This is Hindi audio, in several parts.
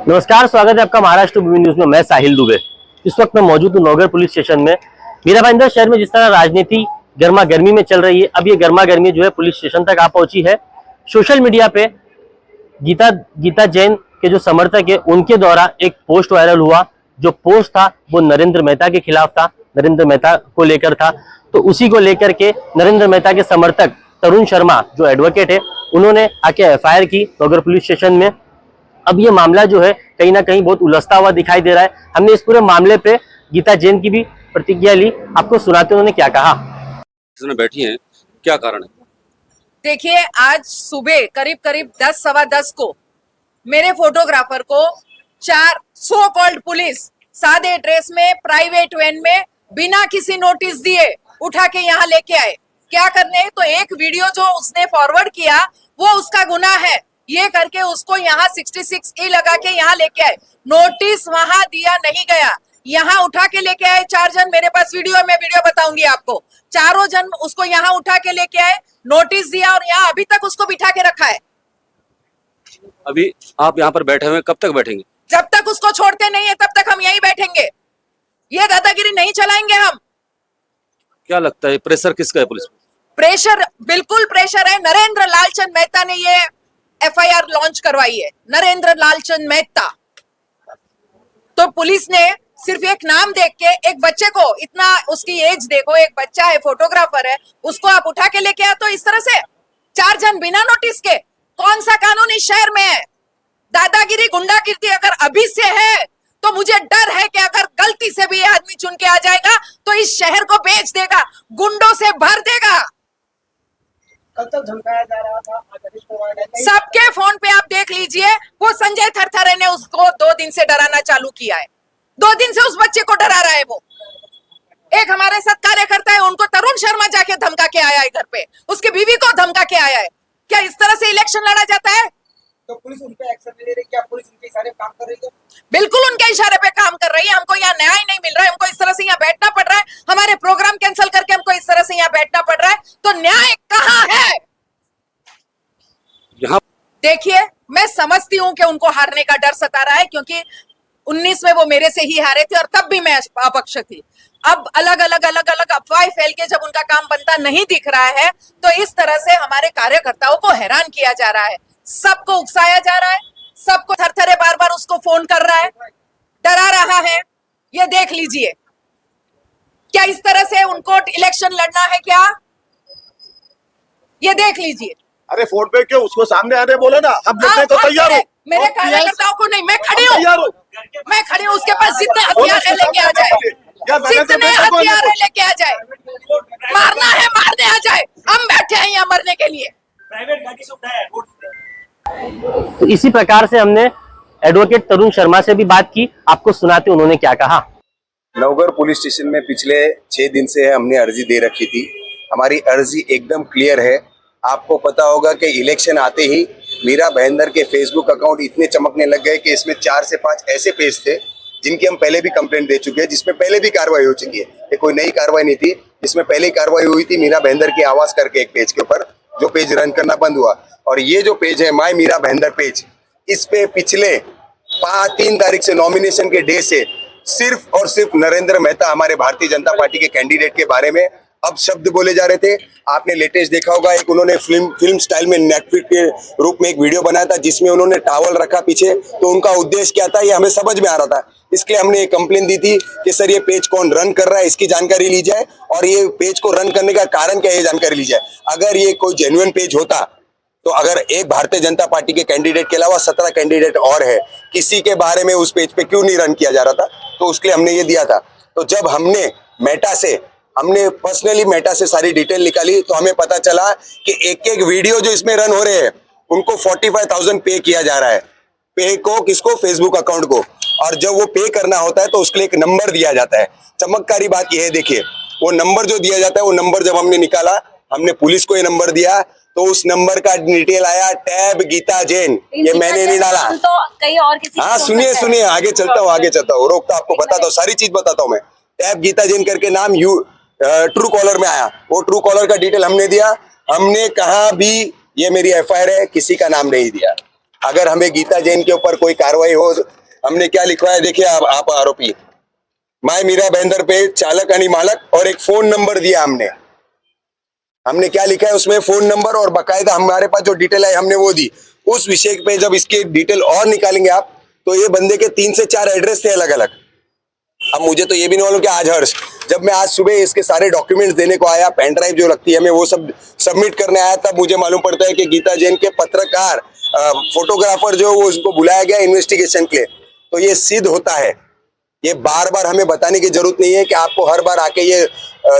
नमस्कार, स्वागत है आपका महाराष्ट्र मूवी न्यूज में। मैं साहिल दुबे। इस वक्त मैं मौजूद हूँ नौगढ़ पुलिस स्टेशन में। मीरा भाईंदर शहर में जिस तरह राजनीति गर्मा गर्मी में चल रही है, अब ये गर्मा गर्मी जो है पुलिस स्टेशन तक आ पहुंची है। सोशल मीडिया पे गीता जैन के जो समर्थक है उनके द्वारा एक पोस्ट वायरल हुआ। जो पोस्ट था वो नरेंद्र मेहता के खिलाफ था, नरेंद्र मेहता को लेकर था। तो उसी को लेकर के नरेंद्र मेहता के समर्थक तरुण शर्मा जो एडवोकेट है, उन्होंने आके एफआईआर की नौगढ़ पुलिस स्टेशन में। अब ये मामला जो है कहीं ना कहीं बहुत उलझता हुआ दिखाई दे रहा है। हमने इस पूरे मामले पे गीता जैन की भी प्रतिक्रिया ली, आपको सुनाते उन्होंने क्या कहा। बैठी हैं, क्या कारण है? देखिए, आज सुबह करीब करीब 10 सवा 10 को मेरे फोटोग्राफर को 4 सो कॉल्ड पुलिस सादे ड्रेस में प्राइवेट वैन में बिना किसी नोटिस दिए उठा के यहाँ लेके आए। क्या करने? तो एक वीडियो जो उसने फॉरवर्ड किया वो उसका गुनाह है, ये करके उसको यहाँ 66E लगा के यहाँ लेके आए। नोटिस वहां दिया नहीं गया, यहाँ उठा के लेके आए 4 जन। मेरे पास वीडियो है, मैं वीडियो बताऊंगी आपको। चारों जन उसको यहाँ उठा के लेके आए, नोटिस दिया और यहाँ अभी तक उसको बिठा के रखा है। अभी आप यहाँ पर बैठे हुए, कब तक बैठेंगे? जब तक उसको छोड़ते नहीं है तब तक हम यहीं बैठेंगे। ये दादागिरी नहीं चलाएंगे हम। क्या लगता है प्रेशर किसका है पुलिस पे? प्रेशर, बिल्कुल प्रेशर है। नरेंद्र लालचंद मेहता ने ये एफआईआर लॉन्च करवाई है। नरेंद्र लालचंद मेहता। तो पुलिस ने सिर्फ एक नाम देख के एक बच्चे को, इतना उसकी एज देखो, एक बच्चा है, फोटोग्राफर है, उसको आप उठा के लेके आए। तो इस तरह से 4 जन बिना नोटिस के, कौन सा कानून इस शहर में है? दादागिरी, गुंडागिरी अगर अभी से है तो मुझे डर है कि अगर गलती से भी ये आदमी चुन के आ जाएगा तो इस शहर को बेच देगा, गुंडों से भर देगा। कल तक धमकाया जा रहा था, सबके फोन पे आप देख लीजिए। वो संजय थरथरे ने उसको 2 दिन से डराना चालू किया है। 2 दिन से उस बच्चे को डरा रहा है वो। एक हमारे साथ कार्यकर्ता है, उनको तरुण शर्मा जाके धमका के आया है घर पे, उसकी बीवी को धमका के आया है। क्या इस तरह से इलेक्शन लड़ा जाता है? तो पुलिस उन पे एक्शन ले रही है? क्या पुलिस उनके इशारे पे काम कर रही है? बिल्कुल उनके इशारे पे काम कर रही है। हमको यहाँ न्याय नहीं मिल रहा है, हमको इस तरह से यहाँ बैठना पड़ रहा है। हमारे प्रोग्राम कैंसिल करके हमको इस तरह से यहाँ बैठना पड़ रहा है। तो न्याय कहाँ है? यहाँ देखिए, मैं समझती हूँ कि उनको हारने का डर सता रहा है, क्योंकि 19 में वो मेरे से ही हारे थे और तब भी मैं अपक्ष थी। अब अलग अलग अफवाहें फैल के जब उनका काम बनता नहीं दिख रहा है तो इस तरह से हमारे कार्यकर्ताओं को हैरान किया जा रहा है, सबको उकसाया जा रहा है, सबको थरथरे बार बार उसको फोन कर रहा है, डरा रहा है। ये देख लीजिए, क्या इस तरह से उनको इलेक्शन लड़ना है क्या? ये देख लीजिए। अरे फोन पे क्यों? उसको सामने आने बोले ना, हम देखने को तैयार हो। मेरे कार्यकर्ताओं को नहीं, मैं खड़ी हूँ, मैं खड़ी हूँ। उसके पास जितने हथियार है लेके आ जाए, जितने हथियार है लेके आ जाए। मारना है मारने आ जाए, हम बैठे हैं यहाँ मरने के लिए। प्राइवेट गाड़ी से उठाया। तो इसी प्रकार से हमने एडवोकेट तरुण शर्मा से भी बात की, आपको सुनाते उन्होंने क्या कहा। नौगढ़ पुलिस स्टेशन में पिछले 6 दिन से हमने अर्जी दे रखी थी। हमारी अर्जी एकदम क्लियर है। आपको पता होगा कि इलेक्शन आते ही मीरा भाईंदर के फेसबुक अकाउंट इतने चमकने लग गए कि इसमें 4 से 5 ऐसे पेज थे जिनकी हम पहले भी कंप्लेंट दे चुके हैं, जिसमें पहले भी कार्रवाई हो चुकी है। ये कोई नई कार्रवाई नहीं थी, इसमें पहले कार्रवाई हुई थी मीरा भाईंदर की आवाज करके एक पेज के ऊपर, जो पेज रन करना बंद हुआ। और ये जो पेज है माय मीरा भाईंदर पेज, इस पे पिछले 3 तारीख से नॉमिनेशन के डे से सिर्फ और सिर्फ नरेंद्र मेहता, हमारे भारतीय जनता पार्टी के कैंडिडेट के बारे में अब शब्द बोले जा रहे थे। आपने लेटेस्ट देखा होगा, एक उन्होंने फिल्म स्टाइल में नेटफ्लिक्स के रूप में एक वीडियो बनाया था जिसमें उन्होंने टॉवल रखा पीछे। तो उनका उद्देश्य क्या था ये हमें समझ में आ रहा था, इसलिए हमने एक कंप्लेन दी थी कि सर ये पेज कौन रन कर रहा है, इसकी जानकारी ली जाए, और ये पेज को रन करने का कारण क्या है ये जानकारी ली जाए। अगर ये कोई जेन्युइन पेज होता तो अगर एक भारतीय जनता पार्टी के कैंडिडेट के अलावा 17 कैंडिडेट और है, किसी के बारे में उस पेज पे क्यों नहीं रन किया जा रहा था? तो उसके लिए हमने ये दिया था। तो जब हमने पर्सनली मेटा से सारी डिटेल निकाली तो हमें पता चला कि एक एक वीडियो जो इसमें रन हो रहे हैं उनको 45,000 पे किया जा रहा है। पे को किसको? फेसबुक अकाउंट को। और जब वो पे करना होता है तो उसके लिए एक नंबर दिया जाता है। चमत्कारी बात यह है, देखिए वो नंबर जो दिया जाता है, वो नंबर जब हमने निकाला, हमने पुलिस को ये नंबर दिया तो उस नंबर का डिटेल आया टैब गीता जैन। ये मैंने नहीं डाला। तो कहीं और किसी हाँ सुनिए आगे चलता हूँ, रोकता आपको बताता हूँ, सारी चीज बताता हूँ मैं। टैब गीता जैन करके नाम ट्रू कॉलर में आया, वो ट्रू कॉलर का डिटेल हमने दिया। हमने कहा भी ये मेरी एफआईआर है, किसी का नाम नहीं दिया। अगर हमें गीता जैन के ऊपर कोई कार्रवाई हो, हमने क्या लिखवा है देखिए आप आरोपी, माय मीरा भाईंदर पे चालक आणि मालक और एक फोन नंबर दिया हमने क्या लिखा है उसमें, फोन नंबर और बाकायदा हमारे पास जो डिटेल है हमने वो दी। उस विषय पे जब इसके डिटेल और निकालेंगे आप, तो ये बंदे के 3 से 4 एड्रेस थे अलग अलग। अब मुझे तो ये भी नहीं मालूम कि आज हर्ष, जब मैं आज सुबह इसके सारे डॉक्यूमेंट्स देने को आया, पेन ड्राइव जो लगती है हमें वो सब सबमिट करने आया, तब मुझे मालूम पड़ता है कि गीता जैन के पत्रकार फोटोग्राफर जो वो उसको बुलाया गया इन्वेस्टिगेशन के लिए। तो ये सिद्ध होता है, ये बार बार हमें बताने की जरूरत नहीं है कि आपको हर बार आके ये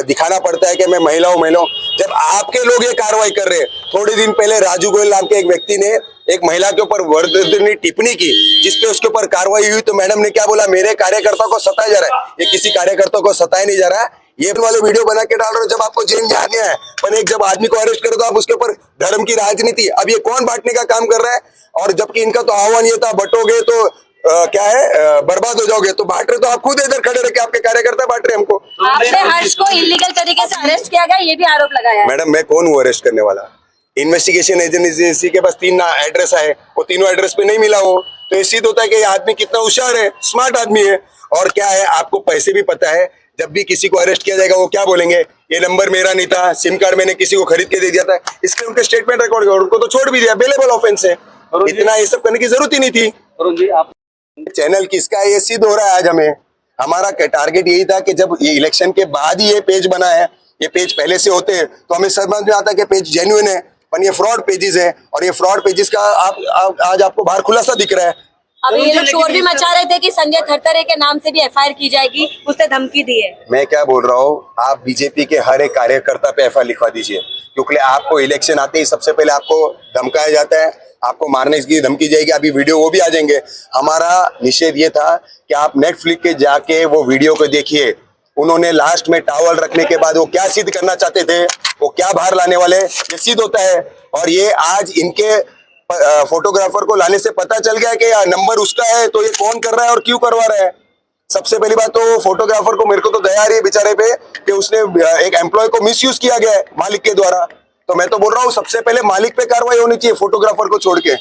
दिखाना पड़ता है कि मैं महिलाओं जब आपके लोग ये कार्रवाई कर रहे हैं। थोड़े दिन पहले राजू गोयल नाम के एक व्यक्ति ने एक महिला के ऊपर वर्दनी टिप्पणी की, जिसपे उसके ऊपर कार्रवाई हुई, तो मैडम ने क्या बोला, मेरे कार्यकर्ता को सताया जा रहा है। ये किसी कार्यकर्ता को सताया नहीं जा रहा है, ये वाले वीडियो बना के डाल रहे हो जब आपको जेल जाने है। पर एक जब आदमी को अरेस्ट करो तो आप उसके ऊपर धर्म की राजनीति, अब ये कौन बांटने का काम कर रहा है। और जबकि इनका तो आह्वान ये था, बटोगे तो क्या है बर्बाद हो जाओगे, तो बांट रहे तो आप खुद इधर खड़े रहे कि आपके कार्यकर्ता बांट रहे हमको। आपने हर्ष को इलीगल तरीके से अरेस्ट किया गया, ये भी आरोप लगाया है। मैडम मैं कौन हूँ अरेस्ट करने वाला? इन्वेस्टिगेशन एजेंसी के पास 3 एड्रेस है, वो तीनों एड्रेस पे नहीं मिला वो, तो ये सिद्ध होता है कि ये आदमी कितना होशियार है, स्मार्ट आदमी है। और क्या है, आपको पैसे भी पता है, जब भी किसी को अरेस्ट किया जाएगा वो क्या बोलेंगे, ये नंबर मेरा नहीं था, सिम कार्ड मैंने किसी को खरीद के दे दिया था, इसलिए उनके स्टेटमेंट रिकॉर्ड और उनको तो छोड़ भी दिया, बेलेबल ऑफेंस है। इतना ये सब करने की जरूरत ही नहीं थी। अरुण जी आप चैनल किसका है ये सिद्ध हो रहा है आज हमें। हमारा टारगेट यही था कि जब ये इलेक्शन के बाद ही ये पेज बना है, ये पेज पहले से होते हैं तो हमें समझ में आता है कि पेज जेन्युइन है, पर ये फ्रॉड पेजेस है, और ये फ्रॉड पेजेस का आज आपको बाहर खुलासा दिख रहा है। अब ये लोग शोर भी मचा रहे थे कि संजय थरथरे के नाम से भी एफआईआर की जाएगी, उसने धमकी दी है। मैं क्या बोल रहा हूँ, आप बीजेपी के हर एक कार्यकर्ता पे एफआईआर लिखवा दीजिए, क्योंकि आपको इलेक्शन आते ही सबसे पहले आपको धमकाया जाता है, आपको मारने की धमकी जाएगी। अभी वीडियो वो भी आ जाएंगे। हमारा निषेध ये था कि आप नेटफ्लिक्स के जाके वो वीडियो को देखिए, उन्होंने लास्ट में टॉवल रखने के बाद वो क्या सिद्ध करना चाहते थे, वो क्या बाहर लाने वाले, ये सिद्ध होता है। और ये आज इनके फोटोग्राफर को लाने से पता चल गया कि नंबर उसका है, तो ये कौन कर रहा है और क्यों करवा रहा है। सबसे पहली बात तो फोटोग्राफर को, मेरे को तो दया आ रही है बेचारे पे कि उसने एक एम्प्लॉय को मिसयूज किया गया है मालिक के द्वारा। तो मैं तो बोल रहा हूँ सबसे पहले मालिक पे कार्रवाई होनी चाहिए, फोटोग्राफर को छोड़ के।